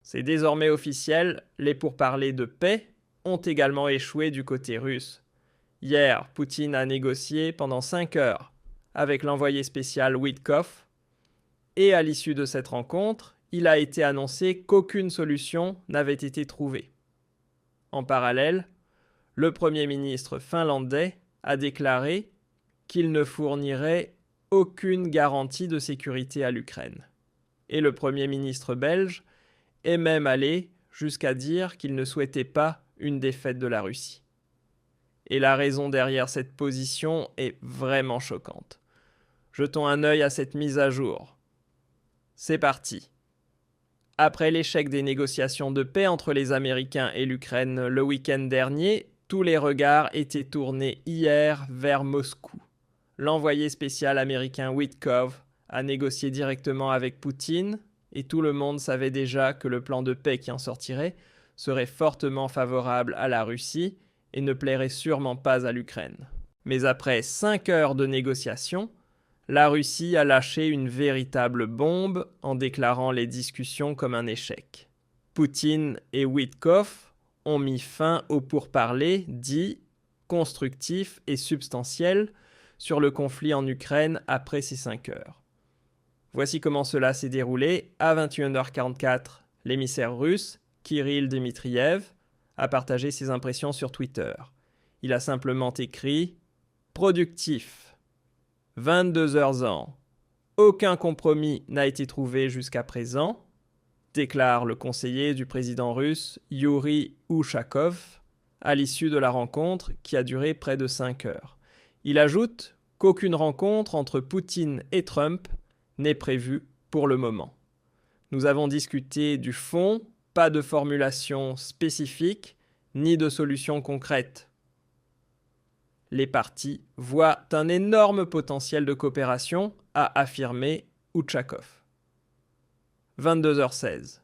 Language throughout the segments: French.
C'est désormais officiel, les pourparlers de paix ont également échoué du côté russe. Hier, Poutine a négocié pendant 5 heures avec l'envoyé spécial Witkoff, et à l'issue de cette rencontre, il a été annoncé qu'aucune solution n'avait été trouvée. En parallèle, le Premier ministre finlandais a déclaré qu'il ne fournirait aucune garantie de sécurité à l'Ukraine. Et le Premier ministre belge est même allé jusqu'à dire qu'il ne souhaitait pas une défaite de la Russie. Et la raison derrière cette position est vraiment choquante. Jetons un œil à cette mise à jour. C'est parti. Après l'échec des négociations de paix entre les Américains et l'Ukraine le week-end dernier, tous les regards étaient tournés hier vers Moscou. L'envoyé spécial américain Witkoff a négocié directement avec Poutine et tout le monde savait déjà que le plan de paix qui en sortirait serait fortement favorable à la Russie et ne plairait sûrement pas à l'Ukraine. Mais après 5 heures de négociations, la Russie a lâché une véritable bombe en déclarant les discussions comme un échec. Poutine et Witkoff ont mis fin aux pourparlers dits constructifs et substantiels sur le conflit en Ukraine après ces 5 heures. Voici comment cela s'est déroulé. À 21h44, l'émissaire russe, Kirill Dmitriev, a partagé ses impressions sur Twitter. Il a simplement écrit « Productif ». 22 heures ans. Aucun compromis n'a été trouvé jusqu'à présent, déclare le conseiller du président russe Yuri Ushakov à l'issue de la rencontre qui a duré près de 5 heures. Il ajoute qu'aucune rencontre entre Poutine et Trump n'est prévue pour le moment. Nous avons discuté du fond, pas de formulation spécifique ni de solution concrète. Les parties voient un énorme potentiel de coopération, a affirmé Ushakov. 22h16.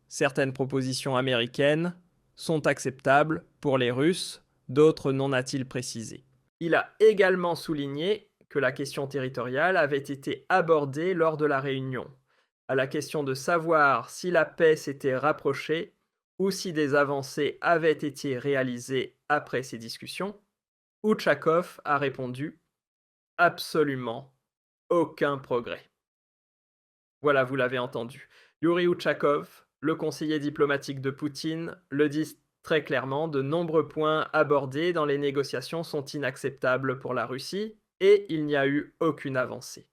Certaines propositions américaines sont acceptables pour les Russes, d'autres non, a-t-il précisé. Il a également souligné que la question territoriale avait été abordée lors de la réunion. À la question de savoir si la paix s'était rapprochée ou si des avancées avaient été réalisées après ces discussions, Ushakov a répondu « Absolument aucun progrès ». Voilà, vous l'avez entendu. Yuri Ushakov, le conseiller diplomatique de Poutine, le dit très clairement, de nombreux points abordés dans les négociations sont inacceptables pour la Russie et il n'y a eu aucune avancée.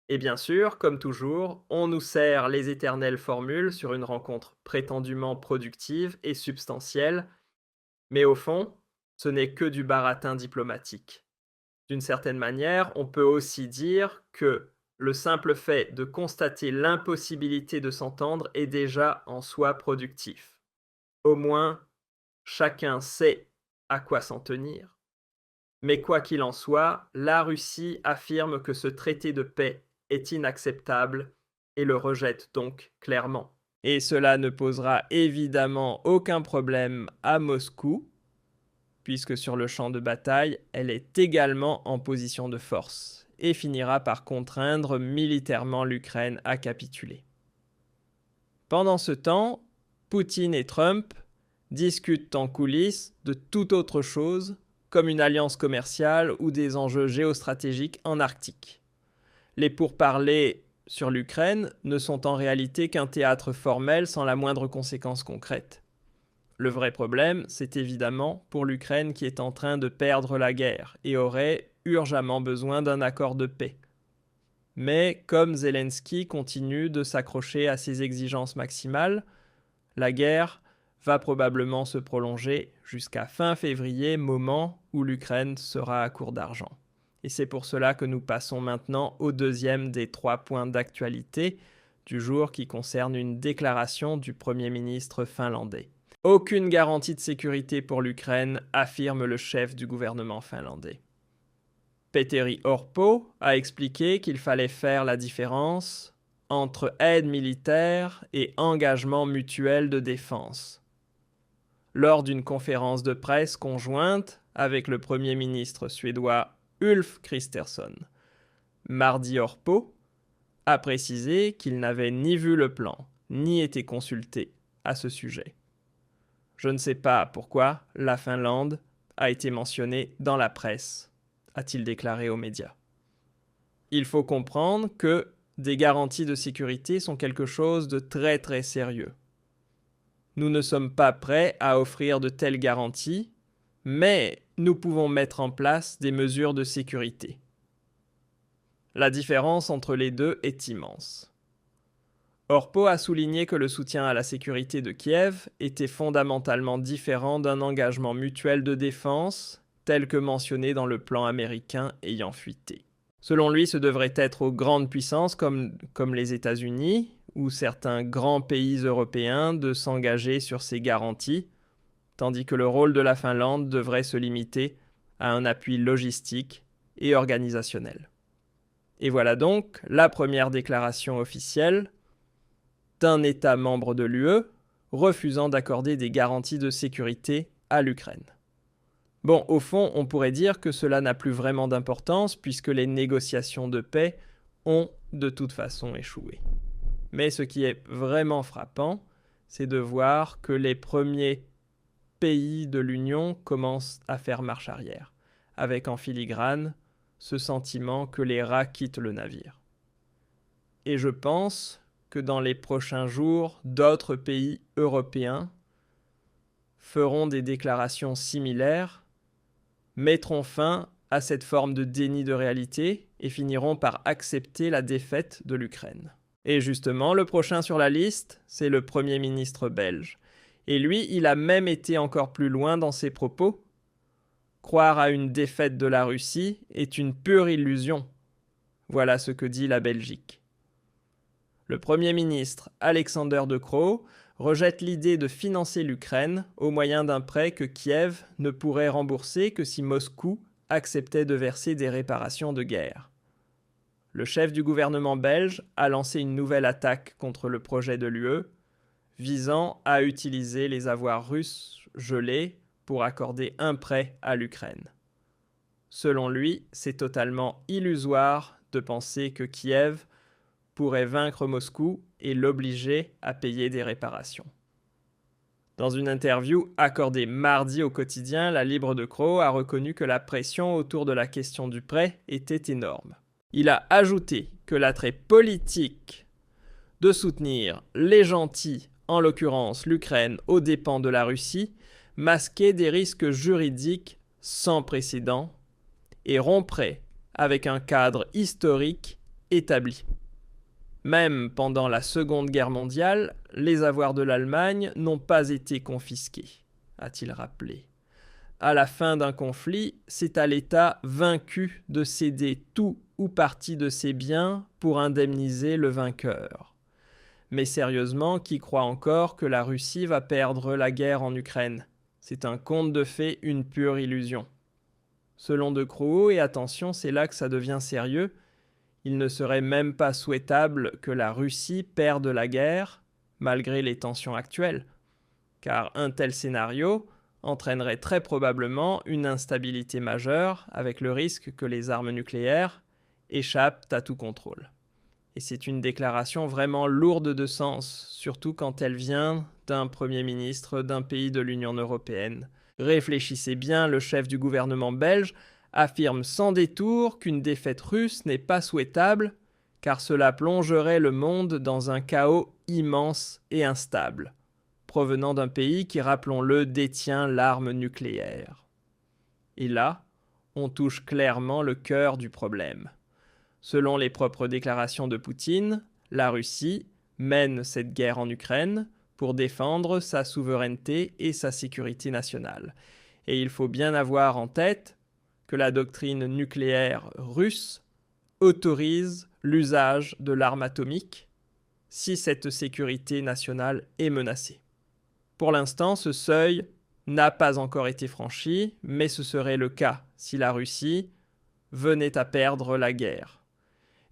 Et bien sûr, comme toujours, on nous sert les éternelles formules sur une rencontre prétendument productive et substantielle, mais au fond, ce n'est que du baratin diplomatique. D'une certaine manière, on peut aussi dire que le simple fait de constater l'impossibilité de s'entendre est déjà en soi productif. Au moins, chacun sait à quoi s'en tenir. Mais quoi qu'il en soit, la Russie affirme que ce traité de paix est inacceptable et le rejette donc clairement. Et cela ne posera évidemment aucun problème à Moscou, puisque sur le champ de bataille, elle est également en position de force et finira par contraindre militairement l'Ukraine à capituler. Pendant ce temps, Poutine et Trump discutent en coulisses de toute autre chose, comme une alliance commerciale ou des enjeux géostratégiques en Arctique. Les pourparlers sur l'Ukraine ne sont en réalité qu'un théâtre formel sans la moindre conséquence concrète. Le vrai problème, c'est évidemment pour l'Ukraine qui est en train de perdre la guerre et aurait urgemment besoin d'un accord de paix. Mais comme Zelensky continue de s'accrocher à ses exigences maximales, la guerre va probablement se prolonger jusqu'à fin février, moment où l'Ukraine sera à court d'argent. Et c'est pour cela que nous passons maintenant au deuxième des 3 points d'actualité du jour qui concerne une déclaration du Premier ministre finlandais. Aucune garantie de sécurité pour l'Ukraine, affirme le chef du gouvernement finlandais. Petteri Orpo a expliqué qu'il fallait faire la différence entre aide militaire et engagement mutuel de défense. Lors d'une conférence de presse conjointe avec le Premier ministre suédois Ulf Kristersson, mardi Orpo a précisé qu'il n'avait ni vu le plan, ni été consulté à ce sujet. Je ne sais pas pourquoi la Finlande a été mentionnée dans la presse, a-t-il déclaré aux médias. Il faut comprendre que des garanties de sécurité sont quelque chose de très très sérieux. Nous ne sommes pas prêts à offrir de telles garanties, mais nous pouvons mettre en place des mesures de sécurité. La différence entre les deux est immense. Orpo a souligné que le soutien à la sécurité de Kiev était fondamentalement différent d'un engagement mutuel de défense tel que mentionné dans le plan américain ayant fuité. Selon lui, ce devrait être aux grandes puissances comme les États-Unis ou certains grands pays européens de s'engager sur ces garanties, tandis que le rôle de la Finlande devrait se limiter à un appui logistique et organisationnel. Et voilà donc la première déclaration officielle d'un État membre de l'UE refusant d'accorder des garanties de sécurité à l'Ukraine. Bon, au fond, on pourrait dire que cela n'a plus vraiment d'importance puisque les négociations de paix ont de toute façon échoué. Mais ce qui est vraiment frappant, c'est de voir que les premiers pays de l'Union commencent à faire marche arrière, avec en filigrane ce sentiment que les rats quittent le navire. Et je pense que dans les prochains jours, d'autres pays européens feront des déclarations similaires, mettront fin à cette forme de déni de réalité et finiront par accepter la défaite de l'Ukraine. Et justement, le prochain sur la liste, c'est le Premier ministre belge. Et lui, il a même été encore plus loin dans ses propos. Croire à une défaite de la Russie est une pure illusion. Voilà ce que dit la Belgique. Le Premier ministre Alexander De Croo rejette l'idée de financer l'Ukraine au moyen d'un prêt que Kiev ne pourrait rembourser que si Moscou acceptait de verser des réparations de guerre. Le chef du gouvernement belge a lancé une nouvelle attaque contre le projet de l'UE, visant à utiliser les avoirs russes gelés pour accorder un prêt à l'Ukraine. Selon lui, c'est totalement illusoire de penser que Kiev pourrait vaincre Moscou et l'obliger à payer des réparations. Dans une interview accordée mardi au quotidien, la Libre de Croo a reconnu que la pression autour de la question du prêt était énorme. Il a ajouté que l'attrait politique de soutenir les gentils, en l'occurrence l'Ukraine, aux dépens de la Russie, masquait des risques juridiques sans précédent et romprait avec un cadre historique établi. Même pendant la Seconde Guerre mondiale, les avoirs de l'Allemagne n'ont pas été confisqués, a-t-il rappelé. À la fin d'un conflit, c'est à l'État vaincu de céder tout ou partie de ses biens pour indemniser le vainqueur. Mais sérieusement, qui croit encore que la Russie va perdre la guerre en Ukraine ? C'est un conte de fées, une pure illusion. Selon De Croo, et attention, c'est là que ça devient sérieux, il ne serait même pas souhaitable que la Russie perde la guerre, malgré les tensions actuelles, car un tel scénario entraînerait très probablement une instabilité majeure avec le risque que les armes nucléaires échappent à tout contrôle. Et c'est une déclaration vraiment lourde de sens, surtout quand elle vient d'un Premier ministre d'un pays de l'Union européenne. Réfléchissez bien, le chef du gouvernement belge affirme sans détour qu'une défaite russe n'est pas souhaitable, car cela plongerait le monde dans un chaos immense et instable, provenant d'un pays qui, rappelons-le, détient l'arme nucléaire. Et là, on touche clairement le cœur du problème. Selon les propres déclarations de Poutine, la Russie mène cette guerre en Ukraine pour défendre sa souveraineté et sa sécurité nationale. Et il faut bien avoir en tête que la doctrine nucléaire russe autorise l'usage de l'arme atomique si cette sécurité nationale est menacée. Pour l'instant, ce seuil n'a pas encore été franchi, mais ce serait le cas si la Russie venait à perdre la guerre.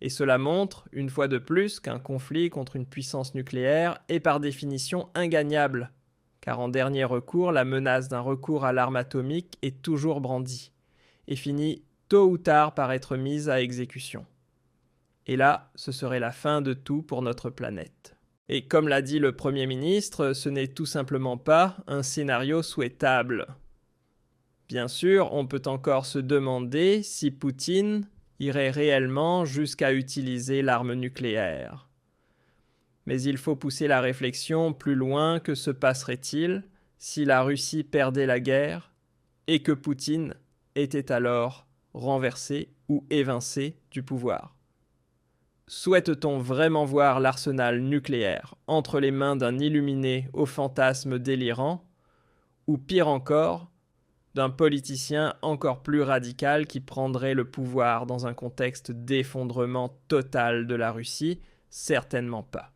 Et cela montre, une fois de plus, qu'un conflit contre une puissance nucléaire est par définition ingagnable, car en dernier recours, la menace d'un recours à l'arme atomique est toujours brandie et finit tôt ou tard par être mise à exécution. Et là, ce serait la fin de tout pour notre planète. Et comme l'a dit le Premier ministre, ce n'est tout simplement pas un scénario souhaitable. Bien sûr, on peut encore se demander si Poutine irait réellement jusqu'à utiliser l'arme nucléaire. Mais il faut pousser la réflexion plus loin. Que se passerait-il si la Russie perdait la guerre et que Poutine était alors renversé ou évincé du pouvoir? Souhaite-t-on vraiment voir l'arsenal nucléaire entre les mains d'un illuminé au fantasme délirant, ou pire encore, d'un politicien encore plus radical qui prendrait le pouvoir dans un contexte d'effondrement total de la Russie? Certainement pas.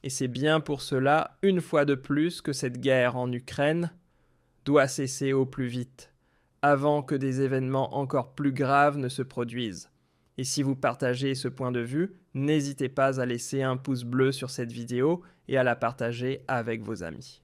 Et c'est bien pour cela, une fois de plus, que cette guerre en Ukraine doit cesser au plus vite, avant que des événements encore plus graves ne se produisent. Et si vous partagez ce point de vue, n'hésitez pas à laisser un pouce bleu sur cette vidéo et à la partager avec vos amis.